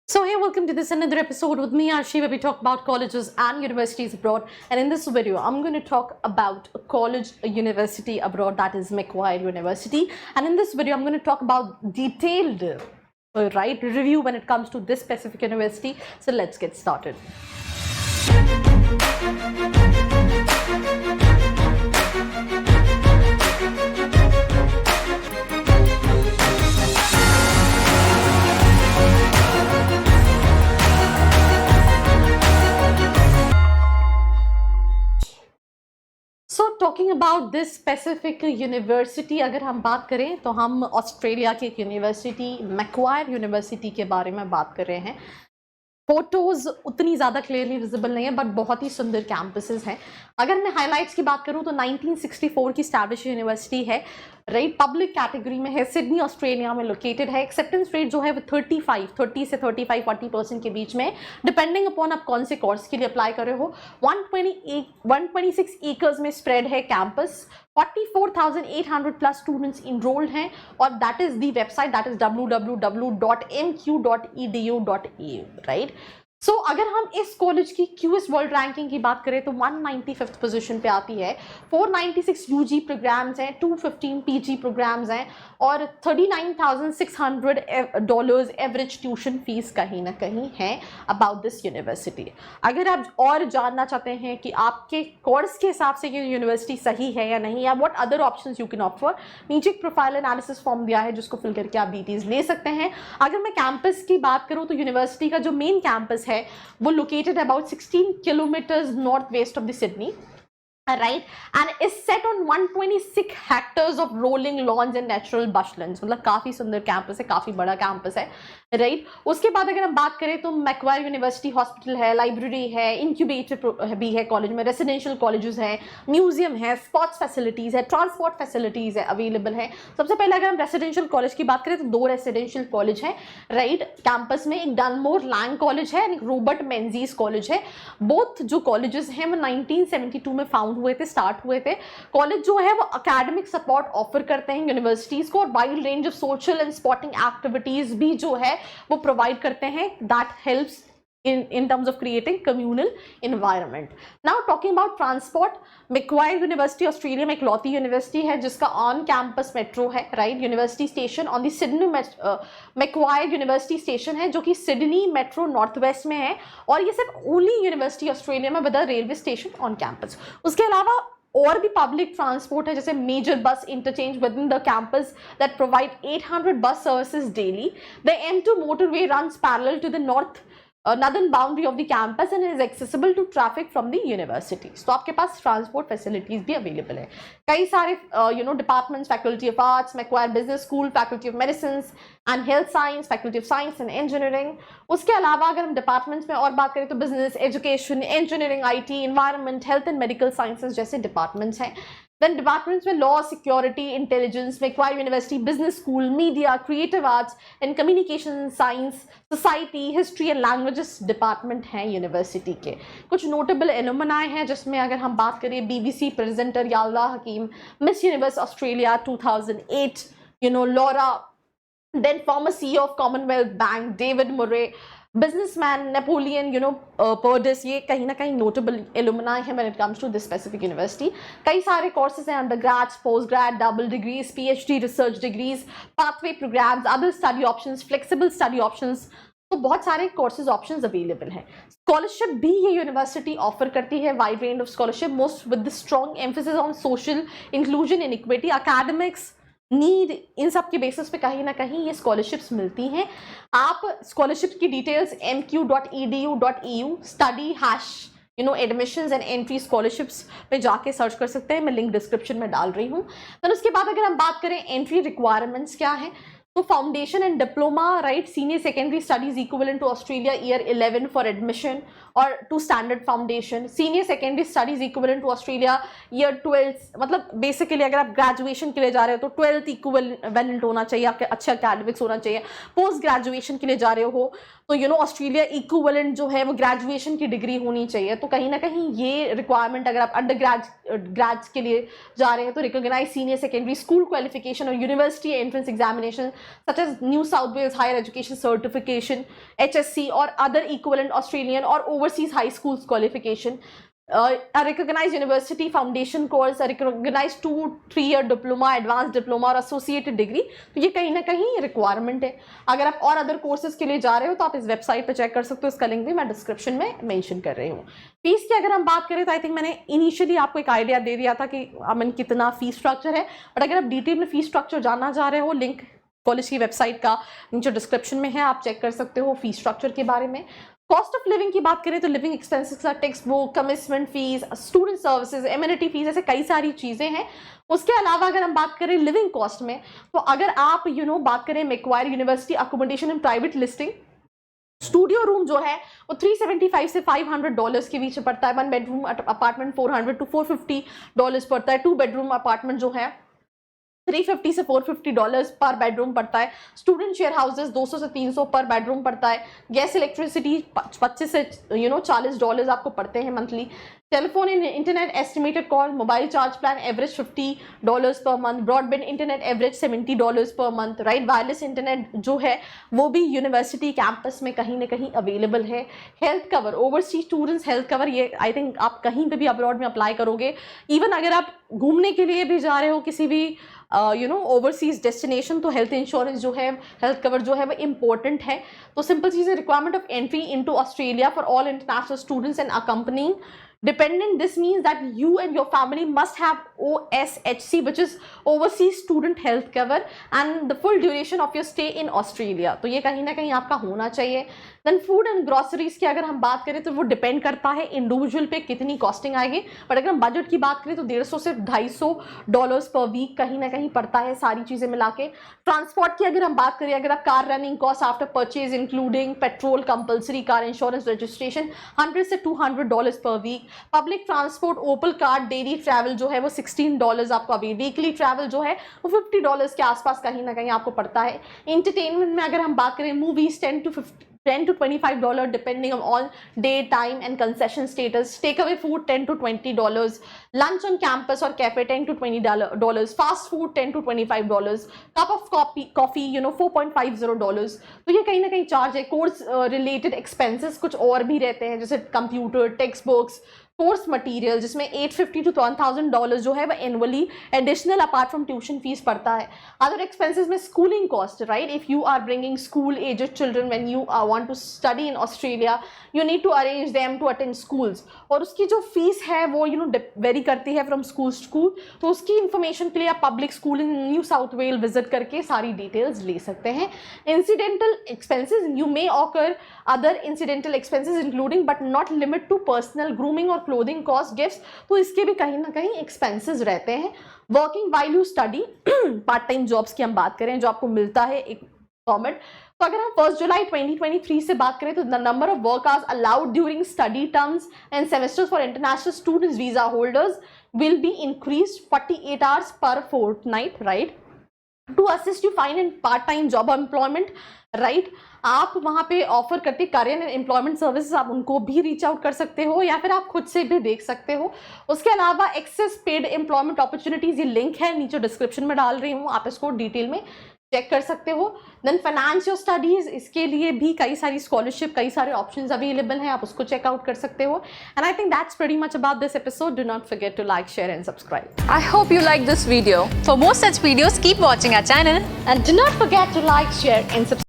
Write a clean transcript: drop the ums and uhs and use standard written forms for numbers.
So hey, welcome to this another episode with me, Arshi, where we talk about colleges and universities abroad. And in this video, I'm going to talk about a college, a university abroad, that is Macquarie University. And in this video, I'm going to talk about detailed, review when it comes to this specific university. So let's get started. Talking about this specific university, अगर हम बात करें तो हम Australia की एक university मैक्वायर university के बारे में बात कर रहे हैं। फोटोज उतनी ज़्यादा क्लियरली विजिबल नहीं है बट बहुत ही सुंदर कैंपसेस हैं। अगर मैं हाइलाइट्स की बात करूं तो 1964 की स्टैब्लिश यूनिवर्सिटी है, राइट, पब्लिक कैटेगरी में है, सिडनी ऑस्ट्रेलिया में लोकेटेड है। एक्सेप्टेंस रेट जो है वो 30 से 40% के बीच में, डिपेंडिंग अपॉन आप कौन से कोर्स के लिए अप्लाई कर रहे हो। 126 एकर्स में स्प्रेड है कैंपस, 44,800 प्लस स्टूडेंट्स इनरोल्ड हैं और that is the website, that is www.mq.edu.au, right. So अगर हम इस कॉलेज की क्यूएस वर्ल्ड रैंकिंग की बात करें तो 195th पोजीशन पे आती है। 496 यूजी प्रोग्राम्स हैं, 215 पीजी प्रोग्राम्स हैं और $39,600 एवरेज ट्यूशन फीस कहीं ना कहीं है अबाउट दिस यूनिवर्सिटी। अगर आप और जानना चाहते हैं कि आपके कोर्स के हिसाब से ये यूनिवर्सिटी सही है या नहीं, या what other options you can offer, नीचे एक प्रोफाइल एनालिसिस फॉर्म दिया है जिसको फिल करके आप डिटेल्स ले सकते हैं। अगर मैं कैंपस की बात करूँ तो यूनिवर्सिटी का जो मेन कैंपस है वो located about 16 kilometres north west of the Sydney, right, and is set on 126 hectares of rolling lawns and natural bushlands। मतलब काफी सुंदर कैंपस है, काफी बड़ा कैंपस है, राइट। उसके बाद अगर हम बात करें तो मैक्वायर यूनिवर्सिटी हॉस्पिटल है, लाइब्रेरी है, इंक्यूबेटर भी है कॉलेज में, रेसिडेंशियल कॉलेजेस हैं, म्यूजियम है, स्पोर्ट्स फैसिलिटीज है, ट्रांसपोर्ट फैसिलिटीज है अवेलेबल है। सबसे पहले अगर हम रेसिडेंशियल कॉलेज की बात करें तो 2 रेसिडेंशियल कॉलेज है, राइट, कैंपस में। एक डनमोर लैंग कॉलेज है, एक रॉबर्ट मेंजीज कॉलेज है। बोथ जो कॉलेजेस हैं वो 1972 में फाउंड हुए थे, स्टार्ट हुए थे। कॉलेज जो है वो एकेडमिक सपोर्ट ऑफर करते हैं यूनिवर्सिटीज को और wide range of social and sporting activities भी जो है वो प्रोवाइड करते हैं, that helps in terms of creating communal environment. Now talking about transport, Macquarie University Australia में इकलौती यूनिवर्सिटी है जिसका ऑन कैंपस मेट्रो है, right. University station on the Sydney Macquarie University station है जो कि सिडनी मेट्रो नॉर्थ वेस्ट में है और ये सिर्फ ओनली यूनिवर्सिटी ऑस्ट्रेलिया में with a railway station on campus. उसके अलावा और भी पब्लिक ट्रांसपोर्ट है जैसे मेजर बस interchange with in the campus that provide 800 bus services daily. The M2 motorway runs parallel to the northern boundary of the campus and is accessible to traffic from the universities। तो आपके पास transport facilities भी available है। कई सारे departments, faculty of arts, Macquarie Business School, faculty of medicine and health science, faculty of science and engineering. उसके अलावा अगर हम डिपार्टमेंट्स में और बात करें तो business, education, engineering, IT, environment, health and medical sciences जैसे डिपार्टमेंट्स हैं। देन डिपार्टमेंट्स में law, security, intelligence, Macquarie University business school, media, creative arts and communication science, society, history and languages department हैं university के। कुछ notable alumni हैं जिसमें अगर हम बात करें BBC presenter Yalda Hakim, Miss Universe Australia 2008, Laura, then former CEO of Commonwealth bank David Murray, businessman Napoleon Perdis, ये कहीं ना कहीं नोटेबल एलुमनाई है when it comes to this specific university. कई सारे कोर्सेज हैं, undergrad, postgrad, double degrees, PhD, research degrees, pathway programmes, other study options, flexible study options, तो बहुत सारे कोर्सेज ऑप्शंस अवेलेबल हैं। स्कॉलरशिप भी ये यूनिवर्सिटी ऑफर करती है, wide range of scholarship, most with the strong emphasis on social inclusion and equity, academics need, इन सब के बेसिस पे कहीं ना कहीं ये स्कॉलरशिप्स मिलती हैं। आप स्कॉलरशिप की details mq.edu.eu study # admissions and entry scholarships पे जाके सर्च कर सकते हैं, मैं लिंक डिस्क्रिप्शन में डाल रही हूँ। तो उसके बाद अगर हम बात करें एंट्री रिक्वायरमेंट्स क्या है, तो foundation and diploma, right, senior secondary studies equivalent to Australia year 11 for admission और to standard foundation, senior secondary studies equivalent to Australia year 12, मतलब बेसिकली अगर आप ग्रेजुएशन के लिए जा रहे हो तो 12th इक्विवेलेंट होना चाहिए, आपके अच्छा एकेडमिक्स होना चाहिए। पोस्ट ग्रेजुएशन के लिए जा रहे हो तो ऑस्ट्रेलिया इक्विवेलेंट जो है वो ग्रेजुएशन की डिग्री होनी चाहिए। तो कहीं ना कहीं ये रिक्वायरमेंट, अगर आप अंडर ग्रेड्स के लिए जा रहे हैं तो recognise senior secondary school qualification और university entrance examination such as New South Wales Higher Education Certification, HSC, or other equivalent Australian or overseas high schools qualification. A recognized university foundation course, a recognized 2-3 year diploma, advanced diploma और associated degree, तो ये कहीं ना कहीं requirement है. अगर आप और अदर कोर्सेज के लिए जा रहे हो तो आप इस वेबसाइट पे चेक कर सकते हो, इसका लिंक भी मैं डिस्क्रिप्शन में मेंशन कर रही हूँ. फीस की अगर हम बात करें तो आई थिंक मैंने इनिशियली आपको एक आइडिया दे दिया था कि अमन कितना फीस स्ट्रक्चर है, बट अगर आप डिटेल में फीस स्ट्रक्चर जानना चाह रहे हो, लिंक कॉलेज की वेबसाइट का नीचे डिस्क्रिप्शन में है, आप चेक कर सकते हो फीस स्ट्रक्चर के बारे में. कॉस्ट ऑफ लिविंग की बात करें तो लिविंग एक्सपेंसेस का text book, commitment fees, student services, amenity fees, ऐसे कई सारी चीज़ें हैं. उसके अलावा अगर हम बात करें लिविंग कॉस्ट में, तो अगर आप बात करें Macquarie University accommodation in private listing, studio room जो है वो $375 से $500 के बीच में पड़ता है. 1 बेडरूम अपार्टमेंट $400 to $450 पड़ता है. 2 बेडरूम अपार्टमेंट जो है $350 से $450 पर बेडरूम पड़ता है. स्टूडेंट शेयर हाउसेज $200 से $300 पर बेडरूम पड़ता है. गैस इलेक्ट्रिसिटी $25 से $40 आपको पड़ते हैं monthly. Telephone and internet estimated call, mobile charge plan average $50 per month, broadband internet average $70 per month, right. Wireless internet जो है वो भी यूनिवर्सिटी कैंपस में कहीं ना कहीं अवेलेबल है. Health cover, overseas students health cover, ये आई थिंक आप कहीं पे भी अब्रॉड में अप्लाई करोगे. इवन अगर आप घूमने के लिए भी जा रहे हो किसी भी ओवरसीज डेस्टिनेशन, तो हेल्थ इंश्योरेंस जो है, हेल्थ कवर जो है वो इंपॉर्टेंट है. तो सिंपल चीज़ है, requirement of entry into Australia for all international students and accompanying dependent. This means that you and your family must have OSHC, which is Overseas Student Health Cover, and the full duration of your stay in Australia. तो ये कहीं ना कहीं आपका होना चाहिए. Then food and groceries की अगर हम बात करें तो वो डिपेंड करता है इंडिविजुअल पे कितनी कॉस्टिंग आएगी, बट अगर हम बजट की बात करें तो $150 से $250 पर वीक कहीं ना कहीं पड़ता है सारी चीज़ें मिला के. ट्रांसपोर्ट की अगर हम बात करें, अगर आप car running cost after purchase including petrol, compulsory car insurance, registration, $100 से $200 पर वीक. पब्लिक ट्रांसपोर्ट, ओपल कार्ड, डेली ट्रैवल जो है वो $16 आपको अभी. वीकली ट्रैवल जो है वो $50 के आसपास कहीं ना कहीं आपको पड़ता है. इंटरटेनमेंट में अगर हम बात करें, movies $10 to $25 depending on day, time and concession status. Takeaway food $10 to $20. Lunch on campus or cafe $10 to $20. Fast food $10 to $25. Cup of coffee $4.50. तो ये कहीं ना कहीं चार्ज है. कोर्स रिलेटेड एक्सपेंसेस कुछ और भी रहते हैं, जैसे computer, text books, course material, जिसमें $850 to $1,000 जो है वो annually additional apart from tuition fee पड़ता है. अदर एक्सपेंसेस में schooling cost, right. If you are bringing school aged children when you want to study in Australia, you need to arrange them to attend schools, और उसकी जो fees है वो very करती है फ्रॉम स्कूल टू स्कूल. तो उसकी information के लिए आप public school in New South Wales visit करके सारी डिटेल्स ले सकते हैं. Incidental expenses, you may occur other incidental expenses including but not limit to personal grooming और क्लोथिंग कॉस्ट, गिफ्ट्स, तो इसके भी कहीं ना कहीं एक्सपेंसेस रहते हैं. Working while you study, part time jobs की हम बात करें जो आपको मिलता है एक फॉर्मेट, तो अगर हम 1 जुलाई 2023 से बात करें तो the number of work hours allowed during study terms and semesters for international students visa holders will be increased 48 hours per fortnight, right. To assist you find and part time job employment, right. आप वहाँ पे offer करते career and employment services, आप उनको भी reach out कर सकते हो या फिर आप खुद से भी देख सकते हो. उसके अलावा एक्सेस पेड एम्प्लॉयमेंट अपॉर्चुनिटीज, ये लिंक है नीचे डिस्क्रिप्शन में डाल रही हूँ, आप इसको डिटेल में चेक कर सकते हो. देन फाइनेंस योर स्टडीज, इसके लिए भी कई सारी स्कॉलरशिप, कई सारे ऑप्शंस अवेलेबल हैं, आप उसको चेकआउट कर सकते हो. And I think that's pretty much about this episode. Do not forget to like, share and subscribe. I hope you like this video. For more such videos, keep watching our channel. And do not forget to like, share and subscribe.